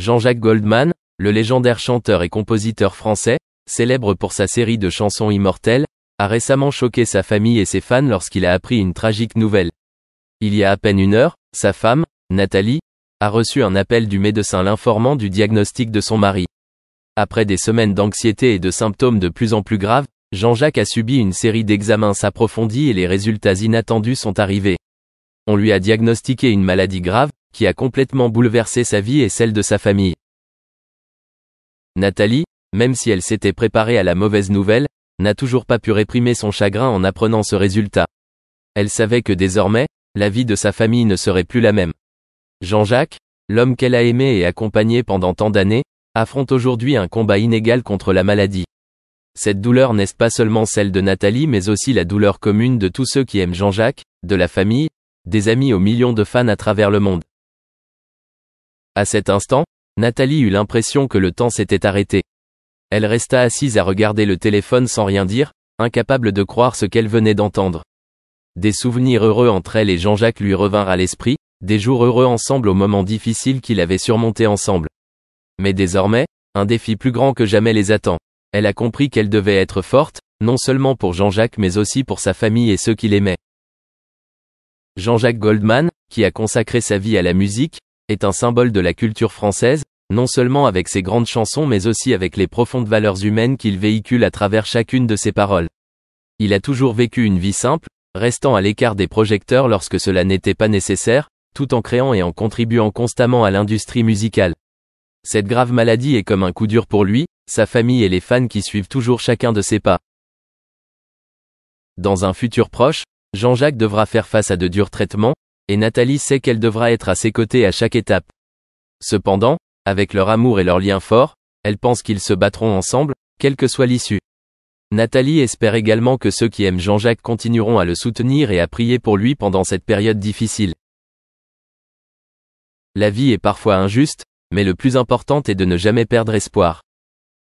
Jean-Jacques Goldman, le légendaire chanteur et compositeur français, célèbre pour sa série de chansons immortelles, a récemment choqué sa famille et ses fans lorsqu'il a appris une tragique nouvelle. Il y a à peine une heure, sa femme, Nathalie, a reçu un appel du médecin l'informant du diagnostic de son mari. Après des semaines d'anxiété et de symptômes de plus en plus graves, Jean-Jacques a subi une série d'examens approfondis et les résultats inattendus sont arrivés. On lui a diagnostiqué une maladie grave, qui a complètement bouleversé sa vie et celle de sa famille. Nathalie, même si elle s'était préparée à la mauvaise nouvelle, n'a toujours pas pu réprimer son chagrin en apprenant ce résultat. Elle savait que désormais, la vie de sa famille ne serait plus la même. Jean-Jacques, l'homme qu'elle a aimé et accompagné pendant tant d'années, affronte aujourd'hui un combat inégal contre la maladie. Cette douleur n'est pas seulement celle de Nathalie mais aussi la douleur commune de tous ceux qui aiment Jean-Jacques, de la famille, des amis aux millions de fans à travers le monde. À cet instant, Nathalie eut l'impression que le temps s'était arrêté. Elle resta assise à regarder le téléphone sans rien dire, incapable de croire ce qu'elle venait d'entendre. Des souvenirs heureux entre elle et Jean-Jacques lui revinrent à l'esprit, des jours heureux ensemble aux moments difficiles qu'ils avaient surmontés ensemble. Mais désormais, un défi plus grand que jamais les attend. Elle a compris qu'elle devait être forte, non seulement pour Jean-Jacques mais aussi pour sa famille et ceux qui l'aimaient. Jean-Jacques Goldman, qui a consacré sa vie à la musique, est un symbole de la culture française, non seulement avec ses grandes chansons mais aussi avec les profondes valeurs humaines qu'il véhicule à travers chacune de ses paroles. Il a toujours vécu une vie simple, restant à l'écart des projecteurs lorsque cela n'était pas nécessaire, tout en créant et en contribuant constamment à l'industrie musicale. Cette grave maladie est comme un coup dur pour lui, sa famille et les fans qui suivent toujours chacun de ses pas. Dans un futur proche, Jean-Jacques devra faire face à de durs traitements, et Nathalie sait qu'elle devra être à ses côtés à chaque étape. Cependant, avec leur amour et leur lien fort, elle pense qu'ils se battront ensemble, quelle que soit l'issue. Nathalie espère également que ceux qui aiment Jean-Jacques continueront à le soutenir et à prier pour lui pendant cette période difficile. La vie est parfois injuste, mais le plus important est de ne jamais perdre espoir.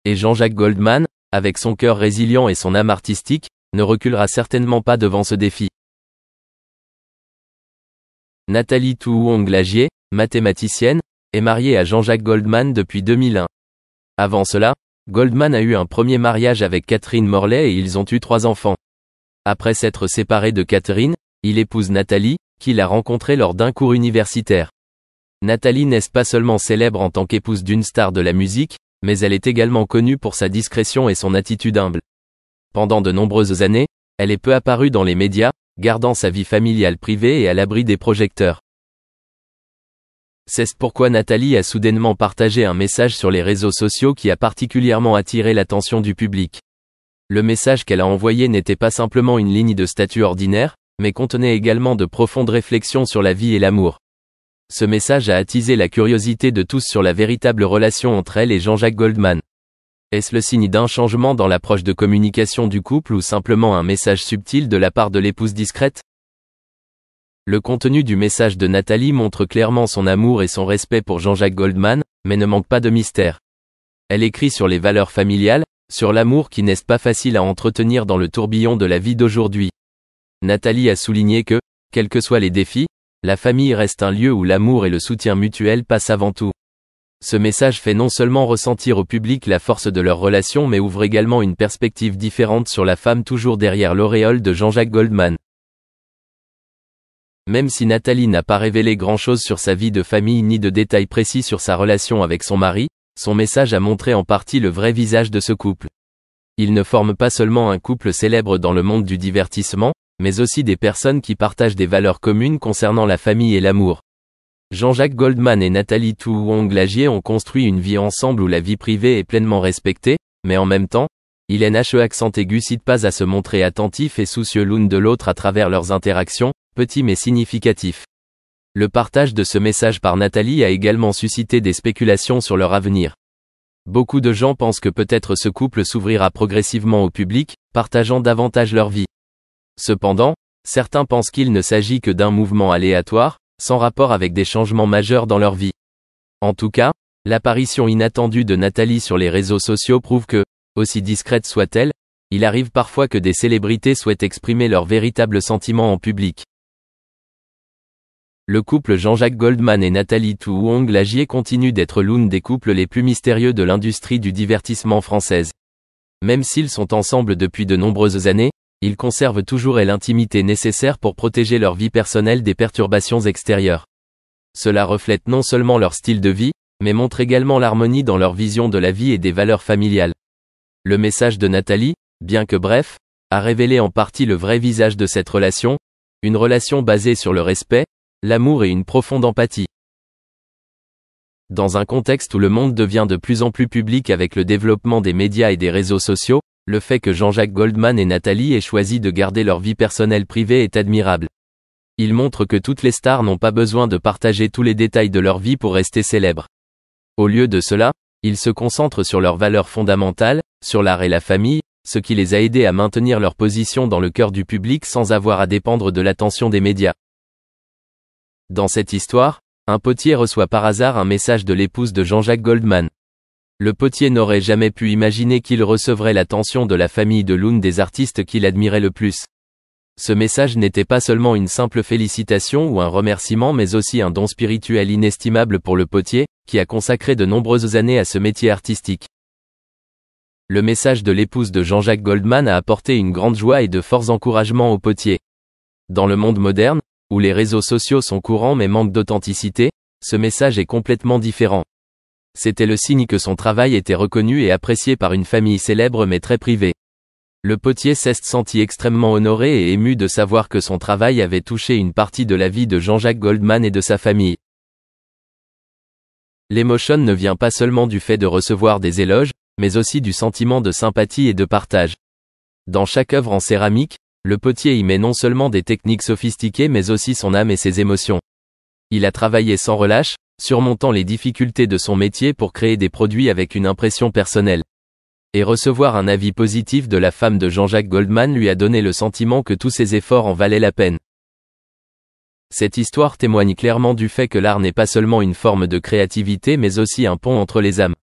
Et Jean-Jacques Goldman, avec son cœur résilient et son âme artistique, ne reculera certainement pas devant ce défi. Nathalie Touong-Lagier, mathématicienne, est mariée à Jean-Jacques Goldman depuis 2001. Avant cela, Goldman a eu un premier mariage avec Catherine Morley et ils ont eu 3 enfants. Après s'être séparé de Catherine, il épouse Nathalie, qu'il a rencontrée lors d'un cours universitaire. Nathalie n'est pas seulement célèbre en tant qu'épouse d'une star de la musique, mais elle est également connue pour sa discrétion et son attitude humble. Pendant de nombreuses années, elle est peu apparue dans les médias, gardant sa vie familiale privée et à l'abri des projecteurs. C'est pourquoi Nathalie a soudainement partagé un message sur les réseaux sociaux qui a particulièrement attiré l'attention du public. Le message qu'elle a envoyé n'était pas simplement une ligne de statut ordinaire, mais contenait également de profondes réflexions sur la vie et l'amour. Ce message a attisé la curiosité de tous sur la véritable relation entre elle et Jean-Jacques Goldman. Est-ce le signe d'un changement dans l'approche de communication du couple ou simplement un message subtil de la part de l'épouse discrète? Le contenu du message de Nathalie montre clairement son amour et son respect pour Jean-Jacques Goldman, mais ne manque pas de mystère. Elle écrit sur les valeurs familiales, sur l'amour qui n'est pas facile à entretenir dans le tourbillon de la vie d'aujourd'hui. Nathalie a souligné que, quels que soient les défis, la famille reste un lieu où l'amour et le soutien mutuel passent avant tout. Ce message fait non seulement ressentir au public la force de leur relation mais ouvre également une perspective différente sur la femme toujours derrière l'auréole de Jean-Jacques Goldman. Même si Nathalie n'a pas révélé grand-chose sur sa vie de famille ni de détails précis sur sa relation avec son mari, son message a montré en partie le vrai visage de ce couple. Ils ne forment pas seulement un couple célèbre dans le monde du divertissement, mais aussi des personnes qui partagent des valeurs communes concernant la famille et l'amour. Jean-Jacques Goldman et Nathalie Touong-Lagier ont construit une vie ensemble où la vie privée est pleinement respectée, mais en même temps, il accent aigu cite pas à se montrer attentifs et soucieux l'une de l'autre à travers leurs interactions, petit mais significatif. Le partage de ce message par Nathalie a également suscité des spéculations sur leur avenir. Beaucoup de gens pensent que peut-être ce couple s'ouvrira progressivement au public, partageant davantage leur vie. Cependant, certains pensent qu'il ne s'agit que d'un mouvement aléatoire, sans rapport avec des changements majeurs dans leur vie. En tout cas, l'apparition inattendue de Nathalie sur les réseaux sociaux prouve que, aussi discrète soit-elle, il arrive parfois que des célébrités souhaitent exprimer leurs véritables sentiments en public. Le couple Jean-Jacques Goldman et Nathalie Tu Huong Lagier continue d'être l'un des couples les plus mystérieux de l'industrie du divertissement française. Même s'ils sont ensemble depuis de nombreuses années, ils conservent toujours l'intimité nécessaire pour protéger leur vie personnelle des perturbations extérieures. Cela reflète non seulement leur style de vie, mais montre également l'harmonie dans leur vision de la vie et des valeurs familiales. Le message de Nathalie, bien que bref, a révélé en partie le vrai visage de cette relation, une relation basée sur le respect, l'amour et une profonde empathie. Dans un contexte où le monde devient de plus en plus public avec le développement des médias et des réseaux sociaux, le fait que Jean-Jacques Goldman et Nathalie aient choisi de garder leur vie personnelle privée est admirable. Il montre que toutes les stars n'ont pas besoin de partager tous les détails de leur vie pour rester célèbres. Au lieu de cela, ils se concentrent sur leurs valeurs fondamentales, sur l'art et la famille, ce qui les a aidés à maintenir leur position dans le cœur du public sans avoir à dépendre de l'attention des médias. Dans cette histoire, un potier reçoit par hasard un message de l'épouse de Jean-Jacques Goldman. Le potier n'aurait jamais pu imaginer qu'il recevrait l'attention de la famille de l'un des artistes qu'il admirait le plus. Ce message n'était pas seulement une simple félicitation ou un remerciement mais aussi un don spirituel inestimable pour le potier, qui a consacré de nombreuses années à ce métier artistique. Le message de l'épouse de Jean-Jacques Goldman a apporté une grande joie et de forts encouragements au potier. Dans le monde moderne, où les réseaux sociaux sont courants mais manquent d'authenticité, ce message est complètement différent. C'était le signe que son travail était reconnu et apprécié par une famille célèbre mais très privée. Le potier s'est senti extrêmement honoré et ému de savoir que son travail avait touché une partie de la vie de Jean-Jacques Goldman et de sa famille. L'émotion ne vient pas seulement du fait de recevoir des éloges, mais aussi du sentiment de sympathie et de partage. Dans chaque œuvre en céramique, le potier y met non seulement des techniques sophistiquées mais aussi son âme et ses émotions. Il a travaillé sans relâche, surmontant les difficultés de son métier pour créer des produits avec une impression personnelle. Et recevoir un avis positif de la femme de Jean-Jacques Goldman lui a donné le sentiment que tous ses efforts en valaient la peine. Cette histoire témoigne clairement du fait que l'art n'est pas seulement une forme de créativité mais aussi un pont entre les âmes.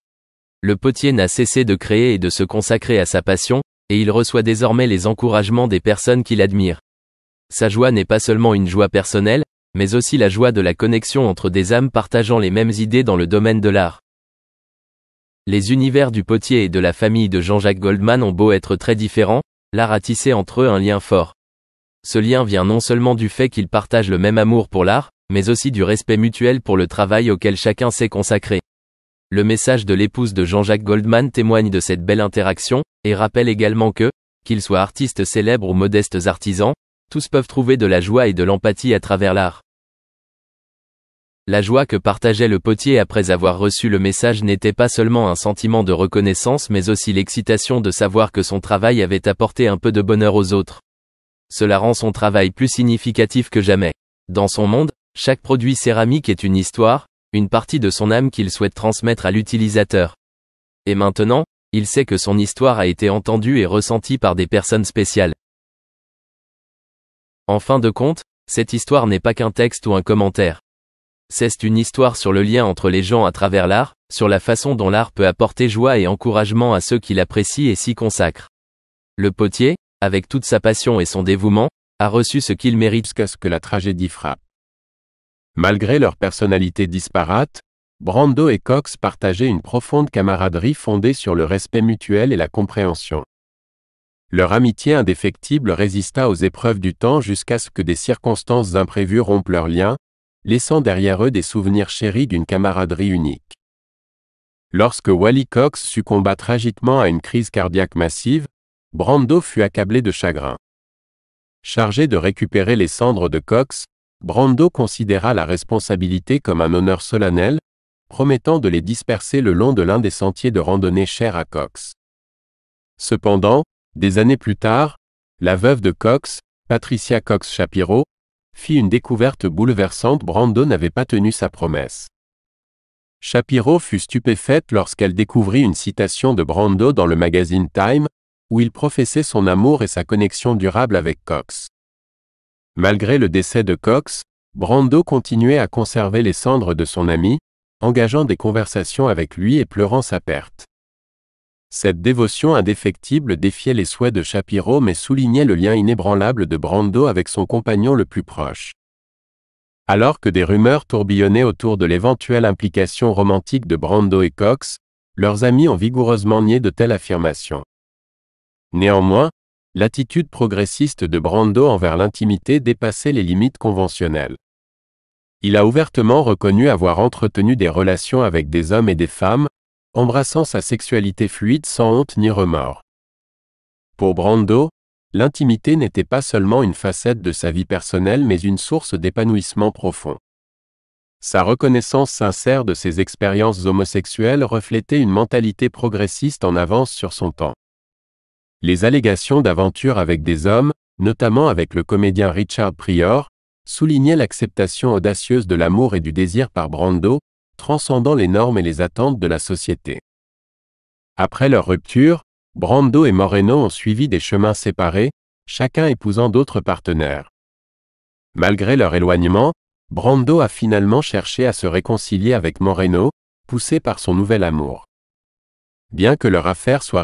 Le potier n'a cessé de créer et de se consacrer à sa passion, et il reçoit désormais les encouragements des personnes qui l'admirent. Sa joie n'est pas seulement une joie personnelle, mais aussi la joie de la connexion entre des âmes partageant les mêmes idées dans le domaine de l'art. Les univers du potier et de la famille de Jean-Jacques Goldman ont beau être très différents, l'art a tissé entre eux un lien fort. Ce lien vient non seulement du fait qu'ils partagent le même amour pour l'art, mais aussi du respect mutuel pour le travail auquel chacun s'est consacré. Le message de l'épouse de Jean-Jacques Goldman témoigne de cette belle interaction, et rappelle également que, qu'ils soient artistes célèbres ou modestes artisans, tous peuvent trouver de la joie et de l'empathie à travers l'art. La joie que partageait le potier après avoir reçu le message n'était pas seulement un sentiment de reconnaissance mais aussi l'excitation de savoir que son travail avait apporté un peu de bonheur aux autres. Cela rend son travail plus significatif que jamais. Dans son monde, chaque produit céramique est une histoire, une partie de son âme qu'il souhaite transmettre à l'utilisateur. Et maintenant, il sait que son histoire a été entendue et ressentie par des personnes spéciales. En fin de compte, cette histoire n'est pas qu'un texte ou un commentaire. C'est une histoire sur le lien entre les gens à travers l'art, sur la façon dont l'art peut apporter joie et encouragement à ceux qui l'apprécient et s'y consacrent. Le potier, avec toute sa passion et son dévouement, a reçu ce qu'il mérite jusqu'à ce que la tragédie frappe. Malgré leurs personnalités disparates, Brando et Cox partageaient une profonde camaraderie fondée sur le respect mutuel et la compréhension. Leur amitié indéfectible résista aux épreuves du temps jusqu'à ce que des circonstances imprévues rompent leur lien, laissant derrière eux des souvenirs chéris d'une camaraderie unique. Lorsque Wally Cox succomba tragiquement à une crise cardiaque massive, Brando fut accablé de chagrin. Chargé de récupérer les cendres de Cox, Brando considéra la responsabilité comme un honneur solennel, promettant de les disperser le long de l'un des sentiers de randonnée chers à Cox. Cependant, des années plus tard, la veuve de Cox, Patricia Cox Shapiro, fit une découverte bouleversante: Brando n'avait pas tenu sa promesse. Shapiro fut stupéfaite lorsqu'elle découvrit une citation de Brando dans le magazine Time, où il professait son amour et sa connexion durable avec Cox. Malgré le décès de Cox, Brando continuait à conserver les cendres de son ami, engageant des conversations avec lui et pleurant sa perte. Cette dévotion indéfectible défiait les souhaits de Shapiro mais soulignait le lien inébranlable de Brando avec son compagnon le plus proche. Alors que des rumeurs tourbillonnaient autour de l'éventuelle implication romantique de Brando et Cox, leurs amis ont vigoureusement nié de telles affirmations. Néanmoins, l'attitude progressiste de Brando envers l'intimité dépassait les limites conventionnelles. Il a ouvertement reconnu avoir entretenu des relations avec des hommes et des femmes, embrassant sa sexualité fluide sans honte ni remords. Pour Brando, l'intimité n'était pas seulement une facette de sa vie personnelle mais une source d'épanouissement profond. Sa reconnaissance sincère de ses expériences homosexuelles reflétait une mentalité progressiste en avance sur son temps. Les allégations d'aventure avec des hommes, notamment avec le comédien Richard Pryor, soulignaient l'acceptation audacieuse de l'amour et du désir par Brando, transcendant les normes et les attentes de la société. Après leur rupture, Brando et Moreno ont suivi des chemins séparés, chacun épousant d'autres partenaires. Malgré leur éloignement, Brando a finalement cherché à se réconcilier avec Moreno, poussé par son nouvel amour. Bien que leur affaire soit